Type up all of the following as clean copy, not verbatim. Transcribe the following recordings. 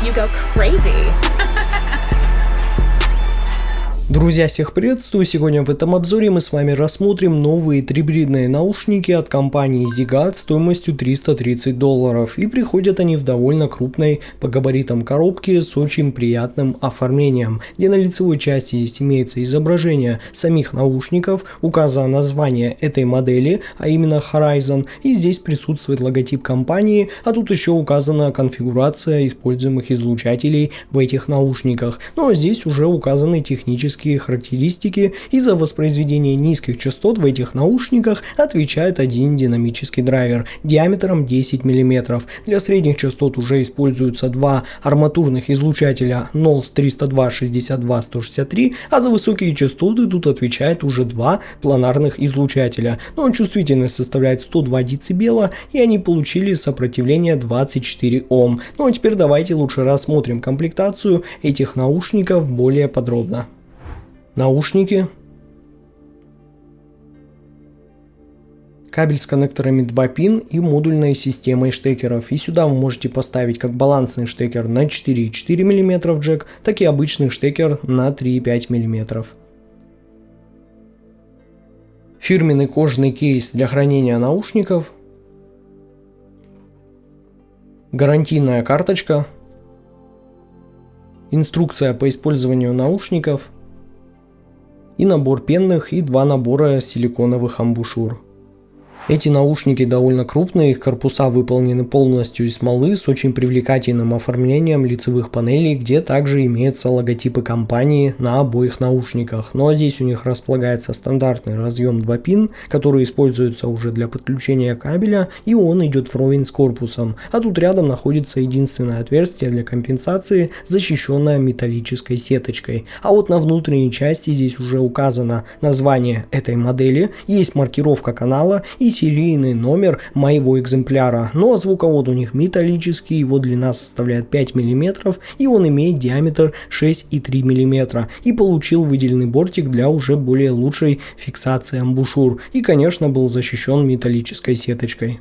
you go crazy. Друзья, всех приветствую! Сегодня в этом обзоре мы с вами рассмотрим новые трибридные наушники от компании Zigat стоимостью $330. И приходят они в довольно крупной по габаритам коробке с очень приятным оформлением, где на лицевой части здесь имеется изображение самих наушников, указано название этой модели, а именно Horizon, и здесь присутствует логотип компании, а тут еще указана конфигурация используемых излучателей в этих наушниках. Ну а здесь уже указаны технические характеристики, и за воспроизведение низких частот в этих наушниках отвечает один динамический драйвер диаметром 10 мм. Для средних частот уже используются два арматурных излучателя NOLS 302, 62, 163, а за высокие частоты тут отвечает уже два планарных излучателя. Но чувствительность составляет 102 дБ, и они получили сопротивление 24 Ом. Ну а теперь давайте лучше рассмотрим комплектацию этих наушников более подробно. Наушники, кабель с коннекторами 2 пин и модульной системой штекеров. И сюда вы можете поставить как балансный штекер на 4,4 мм джек, так и обычный штекер на 3,5 мм. Фирменный кожаный кейс для хранения наушников, гарантийная карточка, инструкция по использованию наушников и набор пенных и два набора силиконовых амбушюр. Эти наушники довольно крупные, их корпуса выполнены полностью из смолы с очень привлекательным оформлением лицевых панелей, где также имеются логотипы компании на обоих наушниках. Ну а здесь у них располагается стандартный разъем 2 пин, который используется уже для подключения кабеля, и он идет вровень с корпусом. А тут рядом находится единственное отверстие для компенсации, защищенное металлической сеточкой. А вот на внутренней части здесь уже указано название этой модели, есть маркировка канала и серийный номер моего экземпляра. Ну а звуковод у них металлический, его длина составляет 5 мм, и он имеет диаметр 6,3 мм. И получил выделенный бортик для уже более лучшей фиксации амбушюр. И, конечно, был защищен металлической сеточкой.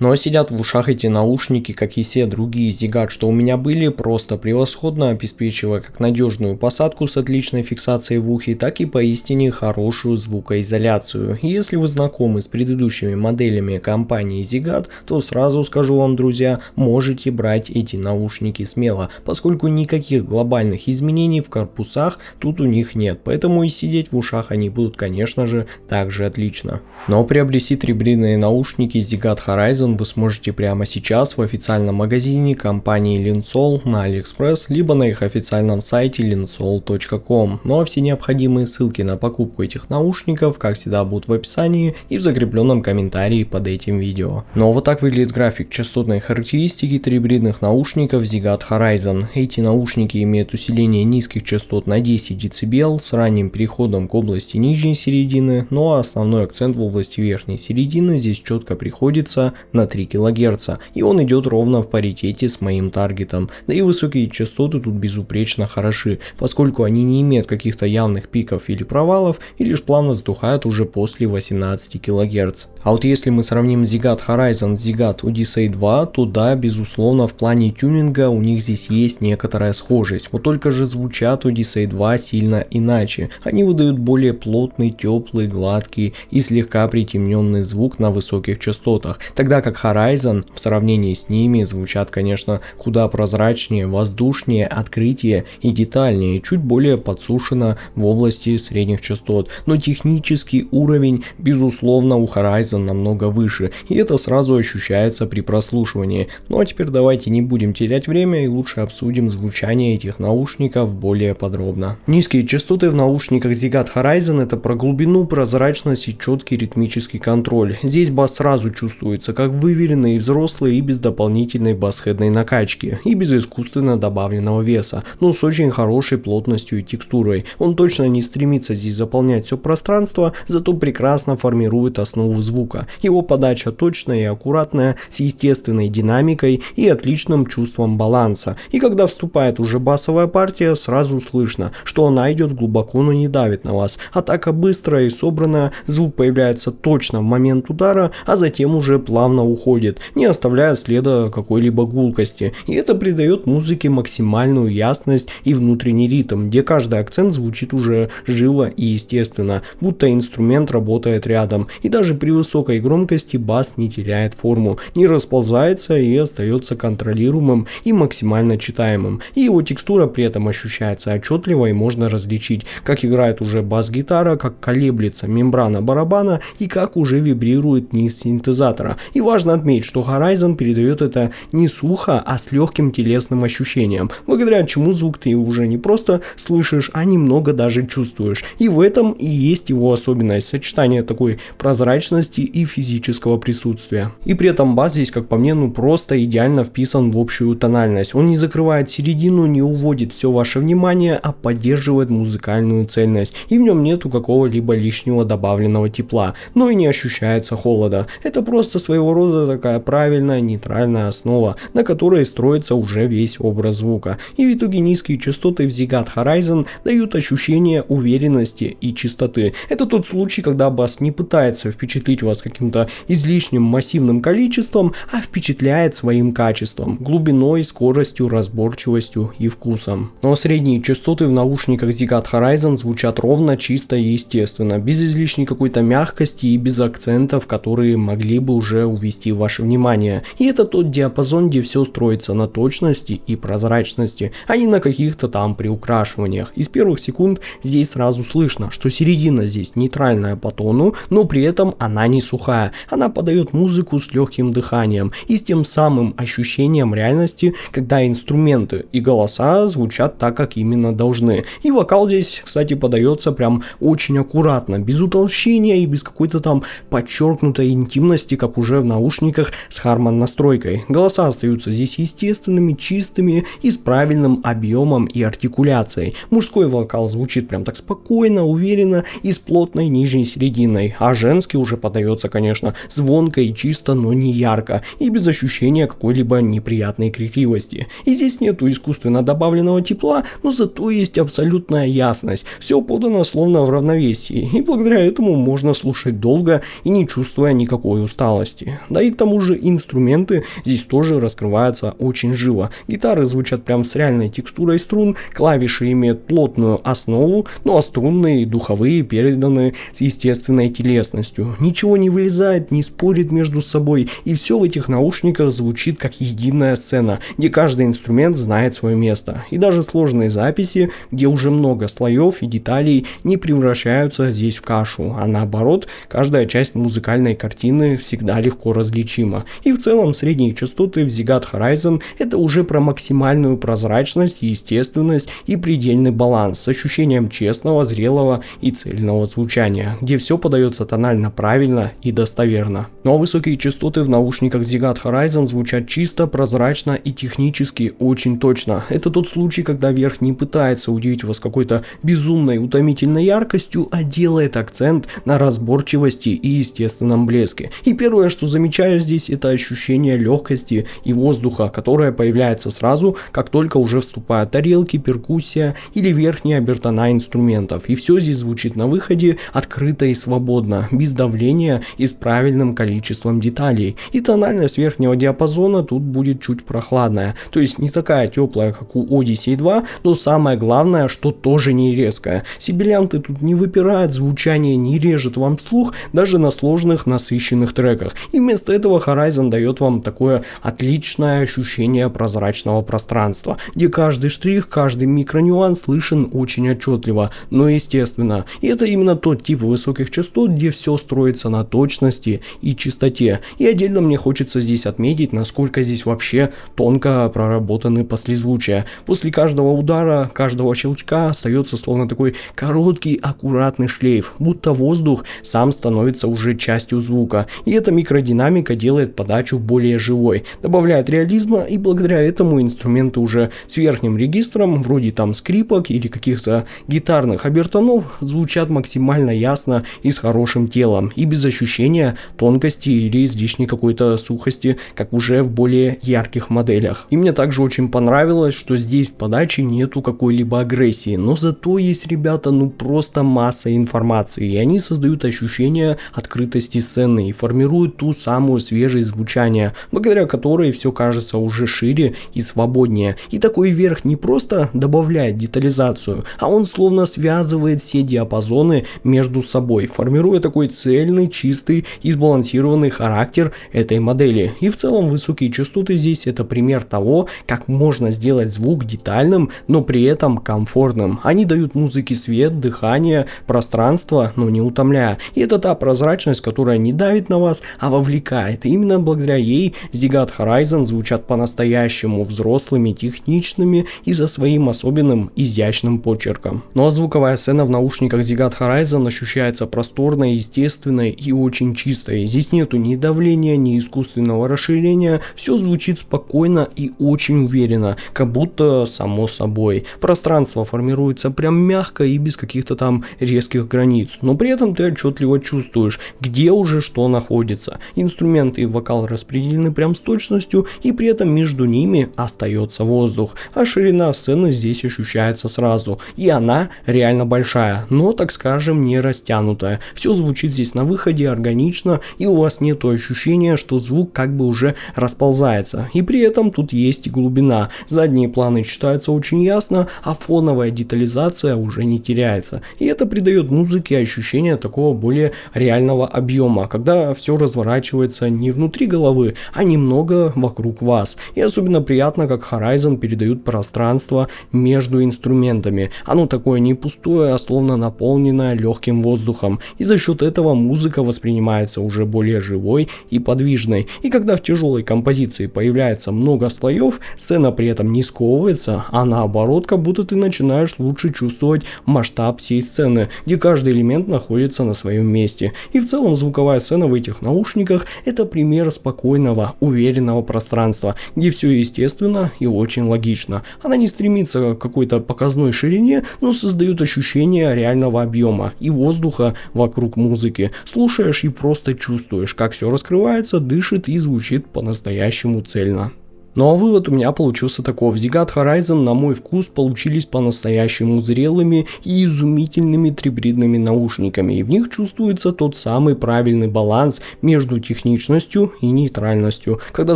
Но сидят в ушах эти наушники, как и все другие Zigat, что у меня были, просто превосходно, обеспечивая как надежную посадку с отличной фиксацией в ухе, так и поистине хорошую звукоизоляцию. И если вы знакомы с предыдущими моделями компании Zigat, то сразу скажу вам, друзья, можете брать эти наушники смело, поскольку никаких глобальных изменений в корпусах тут у них нет, поэтому и сидеть в ушах они будут, конечно же, также отлично. Но приобрести трибридные наушники Zigat Horizon вы сможете прямо сейчас в официальном магазине компании Linsol на AliExpress, либо на их официальном сайте linsol.com. Ну а все необходимые ссылки на покупку этих наушников, как всегда, будут в описании и в закрепленном комментарии под этим видео. Но вот так выглядит график частотной характеристики трибридных наушников Zigat Horizon. Эти наушники имеют усиление низких частот на 10 дБ с ранним переходом к области нижней середины, но основной акцент в области верхней середины здесь четко приходится на 3 кГц, и он идет ровно в паритете с моим таргетом. Да и высокие частоты тут безупречно хороши, поскольку они не имеют каких-то явных пиков или провалов, и лишь плавно затухают уже после 18 кГц. А вот если мы сравним Zigat Horizon с Zigat Odyssey 2, то да, безусловно, в плане тюнинга у них здесь есть некоторая схожесть. Вот только же звучат Odyssey 2 сильно иначе. Они выдают более плотный, теплый, гладкий и слегка притемненный звук на высоких частотах, тогда как Horizon в сравнении с ними звучат, конечно, куда прозрачнее, воздушнее, открытие и детальнее, чуть более подсушено в области средних частот. Но технический уровень, безусловно, у Horizon намного выше, и это сразу ощущается при прослушивании. Ну а теперь давайте не будем терять время и лучше обсудим звучание этих наушников более подробно. Низкие частоты в наушниках Zigat Horizon — это про глубину, прозрачность и четкий ритмический контроль. Здесь бас сразу чувствуется как выверенный и взрослый, и без дополнительной басхедной накачки, и без искусственно добавленного веса, но с очень хорошей плотностью и текстурой. Он точно не стремится здесь заполнять все пространство, зато прекрасно формирует основу звука. Его подача точная и аккуратная, с естественной динамикой и отличным чувством баланса. И когда вступает уже басовая партия, сразу слышно, что она идет глубоко, но не давит на вас. Атака быстрая и собранная, звук появляется точно в момент удара, а затем уже плавно плавно уходит, не оставляя следа какой-либо гулкости. И это придает музыке максимальную ясность и внутренний ритм, где каждый акцент звучит уже живо и естественно, будто инструмент работает рядом. И даже при высокой громкости бас не теряет форму, не расползается и остается контролируемым и максимально читаемым. И его текстура при этом ощущается отчетливо, и можно различить, как играет уже бас-гитара, как колеблется мембрана барабана и как уже вибрирует низ синтезатора. И важно отметить, что Horizon передает это не сухо, а с легким телесным ощущением, благодаря чему звук ты уже не просто слышишь, а немного даже чувствуешь. И в этом и есть его особенность, сочетание такой прозрачности и физического присутствия. И при этом бас здесь, как по мне, просто идеально вписан в общую тональность. Он не закрывает середину, не уводит все ваше внимание, а поддерживает музыкальную цельность. И в нем нету какого-либо лишнего добавленного тепла, но и не ощущается холода. Это просто своего рода такая правильная нейтральная основа, на которой строится уже весь образ звука. И в итоге низкие частоты в Ziggurat Horizon дают ощущение уверенности и чистоты. Это тот случай, когда бас не пытается впечатлить вас каким-то излишним массивным количеством, а впечатляет своим качеством, глубиной, скоростью, разборчивостью и вкусом. Но средние частоты в наушниках Ziggurat Horizon звучат ровно, чисто и естественно, без излишней какой-то мягкости и без акцентов, которые могли бы уже увести ваше внимание. И это тот диапазон, где все строится на точности и прозрачности, а не на каких-то там приукрашиваниях. Из первых секунд здесь сразу слышно, что середина здесь нейтральная по тону, но при этом она не сухая. Она подает музыку с легким дыханием и с тем самым ощущением реальности, когда инструменты и голоса звучат так, как именно должны. И вокал здесь, кстати, подается прям очень аккуратно, без утолщения и без какой-то там подчеркнутой интимности, как уже в наушниках с Harman настройкой. Голоса остаются здесь естественными, чистыми и с правильным объемом и артикуляцией. Мужской вокал звучит прям так спокойно, уверенно и с плотной нижней серединой, а женский уже подается, конечно, звонко и чисто, но не ярко и без ощущения какой-либо неприятной крикливости. И здесь нету искусственно добавленного тепла, но зато есть абсолютная ясность. Все подано словно в равновесии, и благодаря этому можно слушать долго и не чувствуя никакой усталости. Да и к тому же инструменты здесь тоже раскрываются очень живо. Гитары звучат прям с реальной текстурой струн, клавиши имеют плотную основу, ну а струнные и духовые переданы с естественной телесностью. Ничего не вылезает, не спорит между собой, и все в этих наушниках звучит как единая сцена, где каждый инструмент знает свое место. И даже сложные записи, где уже много слоев и деталей, не превращаются здесь в кашу, а наоборот, каждая часть музыкальной картины всегда легко различима. И в целом средние частоты в Ziggurat Horizon это уже про максимальную прозрачность, естественность и предельный баланс с ощущением честного, зрелого и цельного звучания, где все подается тонально правильно и достоверно. Ну а высокие частоты в наушниках Ziggurat Horizon звучат чисто, прозрачно и технически очень точно. Это тот случай, когда верх не пытается удивить вас какой-то безумной, утомительной яркостью, а делает акцент на разборчивости и естественном блеске. И первое, что замечаю здесь, это ощущение легкости и воздуха, которое появляется сразу, как только уже вступают тарелки, перкуссия или верхние обертона инструментов. И все здесь звучит на выходе открыто и свободно, без давления и с правильным количеством деталей. И тональность верхнего диапазона тут будет чуть прохладная, то есть не такая теплая, как у Odyssey 2, но самое главное, что тоже не резкая. Сибилянты тут не выпирают, звучание не режет вам слух даже на сложных насыщенных треках. И вместо этого Horizon дает вам такое отличное ощущение прозрачного пространства, где каждый штрих, каждый микронюанс слышен очень отчетливо, но естественно. И это именно тот тип высоких частот, где все строится на точности и чистоте. И отдельно мне хочется здесь отметить, насколько здесь вообще тонко проработаны послезвучия. После каждого удара, каждого щелчка остается словно такой короткий, аккуратный шлейф, будто воздух сам становится уже частью звука. И эта микродинамика делает подачу более живой, добавляет реализма, и благодаря этому инструменты уже с верхним регистром, вроде там скрипок или каких-то гитарных обертонов, звучат максимально ясно и с хорошим телом, и без ощущения тонкости или излишней какой-то сухости, как уже в более ярких моделях. И мне также очень понравилось, что здесь в подаче нету какой-либо агрессии, но зато есть, ребята, просто масса информации, и они создают ощущение открытости сцены и формируют ту самую самую свежесть звучания, благодаря которой все кажется уже шире и свободнее. И такой верх не просто добавляет детализацию, а он словно связывает все диапазоны между собой, формируя такой цельный, чистый и сбалансированный характер этой модели. И в целом высокие частоты здесь это пример того, как можно сделать звук детальным, но при этом комфортным. Они дают музыке свет, дыхание, пространство, но не утомляя. И это та прозрачность, которая не давит на вас, а вовлекает. И именно благодаря ей Ziggurat Horizon звучат по-настоящему взрослыми, техничными и со своим особенным изящным почерком. Ну а звуковая сцена в наушниках Ziggurat Horizon ощущается просторной, естественной и очень чистой. Здесь нету ни давления, ни искусственного расширения, все звучит спокойно и очень уверенно, как будто само собой. Пространство формируется прям мягко и без каких-то там резких границ, но при этом ты отчетливо чувствуешь, где уже что находится. Инструменты и вокал распределены прям с точностью, и при этом между ними остается воздух, а ширина сцены здесь ощущается сразу, и она реально большая, но, так скажем, не растянутая. Все звучит здесь на выходе органично, и у вас нет ощущения, что звук как бы уже расползается, и при этом тут есть и глубина. Задние планы читаются очень ясно, а фоновая детализация уже не теряется, и это придает музыке ощущение такого более реального объема, когда все разворачивается не внутри головы, а немного вокруг вас. И особенно приятно, как Horizon передают пространство между инструментами. Оно такое не пустое, а словно наполненное легким воздухом, и за счет этого музыка воспринимается уже более живой и подвижной. И когда в тяжелой композиции появляется много слоев, сцена при этом не сковывается, а наоборот, как будто ты начинаешь лучше чувствовать масштаб всей сцены, где каждый элемент находится на своем месте. И в целом звуковая сцена в этих наушниках — это пример спокойного, уверенного пространства, где все естественно и очень логично. Она не стремится к какой-то показной ширине, но создает ощущение реального объема и воздуха вокруг музыки. Слушаешь и просто чувствуешь, как все раскрывается, дышит и звучит по-настоящему цельно. Ну а вывод у меня получился таков: Ziggurat Horizon, на мой вкус, получились по-настоящему зрелыми и изумительными трибридными наушниками, и в них чувствуется тот самый правильный баланс между техничностью и нейтральностью, когда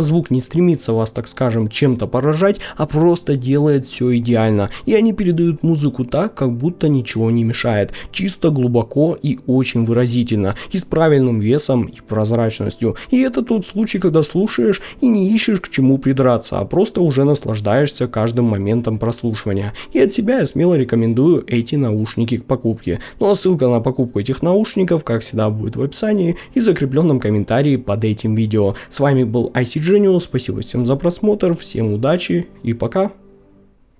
звук не стремится вас, так скажем, чем-то поражать, а просто делает все идеально, и они передают музыку так, как будто ничего не мешает, чисто, глубоко и очень выразительно, и с правильным весом и прозрачностью. И это тот случай, когда слушаешь и не ищешь к чему придраться, а просто уже наслаждаешься каждым моментом прослушивания. И от себя я смело рекомендую эти наушники к покупке. Ну а ссылка на покупку этих наушников, как всегда, будет в описании и закрепленном комментарии под этим видео. С вами был IC Genius, спасибо всем за просмотр, всем удачи и пока!